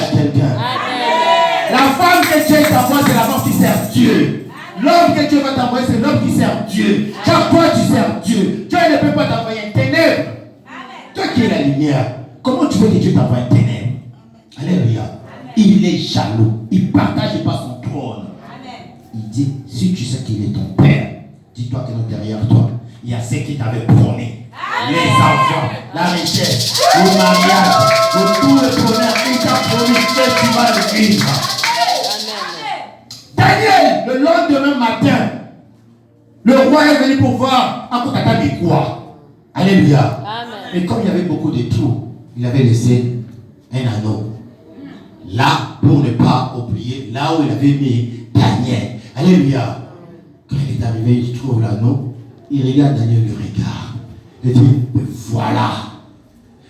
quelqu'un. Amen. La femme que Dieu t'envoie, c'est la femme qui sert Dieu. L'homme que Dieu va t'envoyer, c'est l'homme qui sert Dieu. Chaque fois tu sers Dieu. Dieu ne peut pas t'envoyer un ténèbre. Toi qui es la lumière, comment tu veux que Dieu t'envoie un ténèbre? Alléluia. Il est jaloux. Il ne partage pas son trône. Il dit, si tu sais qu'il est ton père, dis-toi que derrière toi, il y a ce qui t'avait promis. Les enfants, la richesse, le mariage, tout le bonheur, il t'a promis que tu vas le vivre. Daniel, le lendemain matin, le roi est venu pour voir à quoi t'attends de quoi. Alléluia. Et comme il y avait beaucoup de trous, il avait laissé un anneau. Là, pour ne pas oublier, là où il avait mis Daniel. Alléluia. Quand il est arrivé, il trouve l'anneau. Il regarde Daniel, le regard. Il dit, voilà.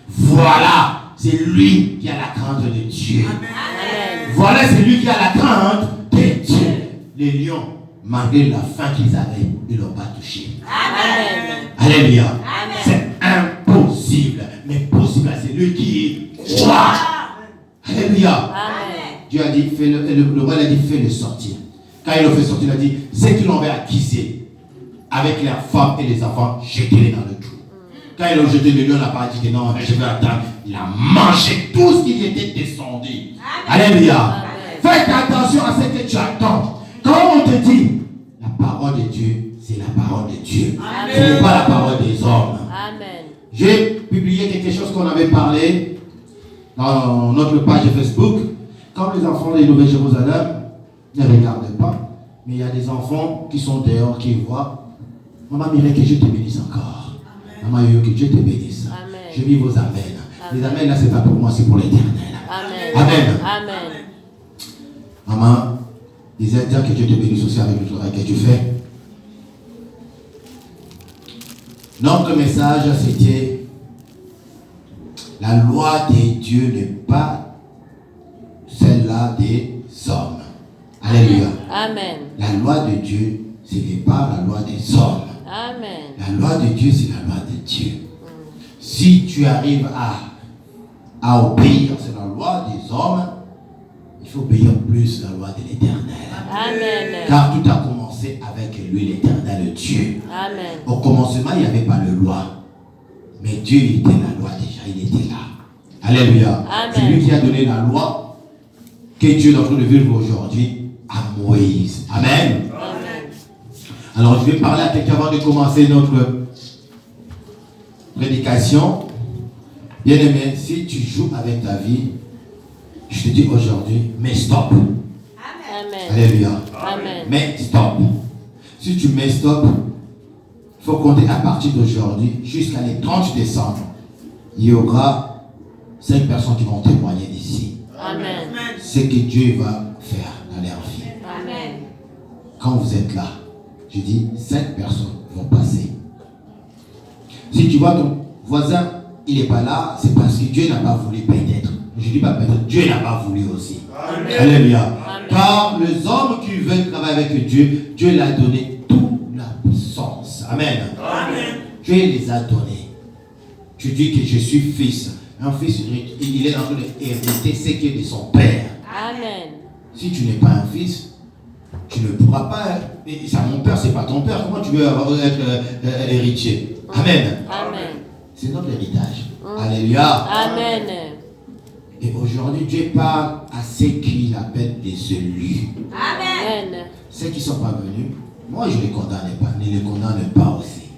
Voilà. C'est lui qui a la crainte de Dieu. Amen. Voilà, c'est lui qui a la crainte de Dieu. Les lions, malgré la faim qu'ils avaient, ils ne l'ont pas touché. Amen. Alléluia. Amen. C'est impossible. Mais possible, c'est lui qui croit. Alléluia. Amen. Dieu a dit, le roi a dit, fais-le sortir. Quand il l'a fait sortir, il a dit, ceux qui l'ont accusé, avec leurs femmes et les enfants, jetez-les dans le trou. Quand ils l'ont jeté, le lion n'a pas dit que non, je vais attendre. Il a mangé tout ce qui était descendu. Amen. Alléluia. Faites attention à ce que tu attends. Quand on te dit, la parole de Dieu, c'est la parole de Dieu. Amen. Ce n'est pas la parole des hommes. Amen. J'ai publié quelque chose qu'on avait parlé dans notre page Facebook. Quand les enfants de Nouvelle-Jérusalem ne regardent pas, mais il y a des enfants qui sont dehors, qui voient. Maman Mireille, que Dieu te bénisse encore. Amen. Maman Yo, que Dieu te bénisse. Amen. Je vis vos amens. Amen. Les amens là, c'est pas pour moi, c'est pour l'éternel. Amen. Amen. Amen. Maman, disais dire que Dieu te bénisse aussi avec le travail que tu fais. Notre message, c'était la loi de Dieu n'est pas celle-là des hommes. Alléluia. Amen. La loi de Dieu, ce n'est pas la loi des hommes. Amen. La loi de Dieu, c'est la loi de Dieu. Si tu arrives à obéir, c'est la loi des hommes, il faut obéir plus la loi de l'Éternel. Amen. Car tout a commencé avec lui, l'Éternel Dieu. Amen. Au commencement, il n'y avait pas de loi. Mais Dieu, il était la loi déjà, il était là. Alléluia. C'est lui qui a donné la loi que Dieu est en train de vivre aujourd'hui à Moïse. Amen. Amen. Alors, je vais parler à quelqu'un avant de commencer notre prédication. Bien aimé, si tu joues avec ta vie, je te dis aujourd'hui, mais stop. Amen. Alléluia. Amen. Mais stop. Si tu mets stop, il faut compter à partir d'aujourd'hui jusqu'à les 30 décembre. Il y aura 5 personnes qui vont témoigner d'ici. Amen. Ce que Dieu va faire dans leur vie. Amen. Quand vous êtes là, je dis 5 personnes vont passer. Si tu vois ton voisin, il n'est pas là, c'est parce que Dieu n'a pas voulu peut-être. Je dis pas peut-être, Dieu n'a pas voulu aussi. Amen. Alléluia. Amen. Car les hommes qui veulent travailler avec Dieu, Dieu l'a donné toute la puissance. Amen. Amen. Dieu les a donnés. Tu dis que je suis fils. Un fils, il est en train d'hériter ce qui est de son père. Amen. Si tu n'es pas un fils, tu ne pourras pas. C'est mon père, c'est pas ton père. Comment tu veux être héritier? Amen. Amen. C'est notre héritage. Alléluia. Amen. Et aujourd'hui, Dieu parle à ceux qu'il appelle des élus. Amen. Ceux qui ne sont pas venus, moi je ne les condamne pas, ne les condamne pas aussi.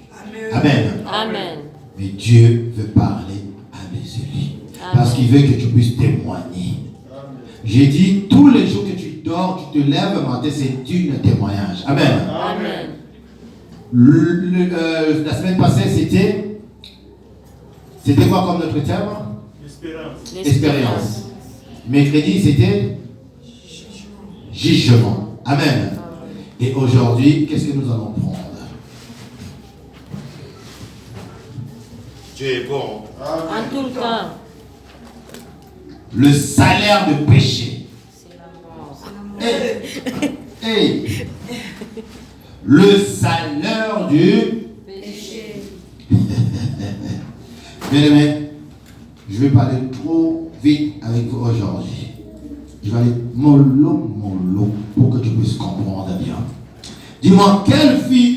Amen. Amen. Mais Dieu veut parler à des élus. Parce qu'il veut que tu puisses témoigner. J'ai dit, tous les jours que tu dors, tu te lèves le matin, c'est un témoignage. Amen. Amen. La semaine passée, c'était quoi comme notre thème? L'espérance. Mercredi, c'était jugement. Amen. Et aujourd'hui, qu'est-ce que nous allons prendre? Dieu est bon. En tout le temps. Le salaire de péché. C'est la mort. Hey. Le salaire du péché. Bien aimé, je vais parler trop vite avec vous aujourd'hui. Je vais aller mollo, pour que tu puisses comprendre bien. Dis-moi, quelle fille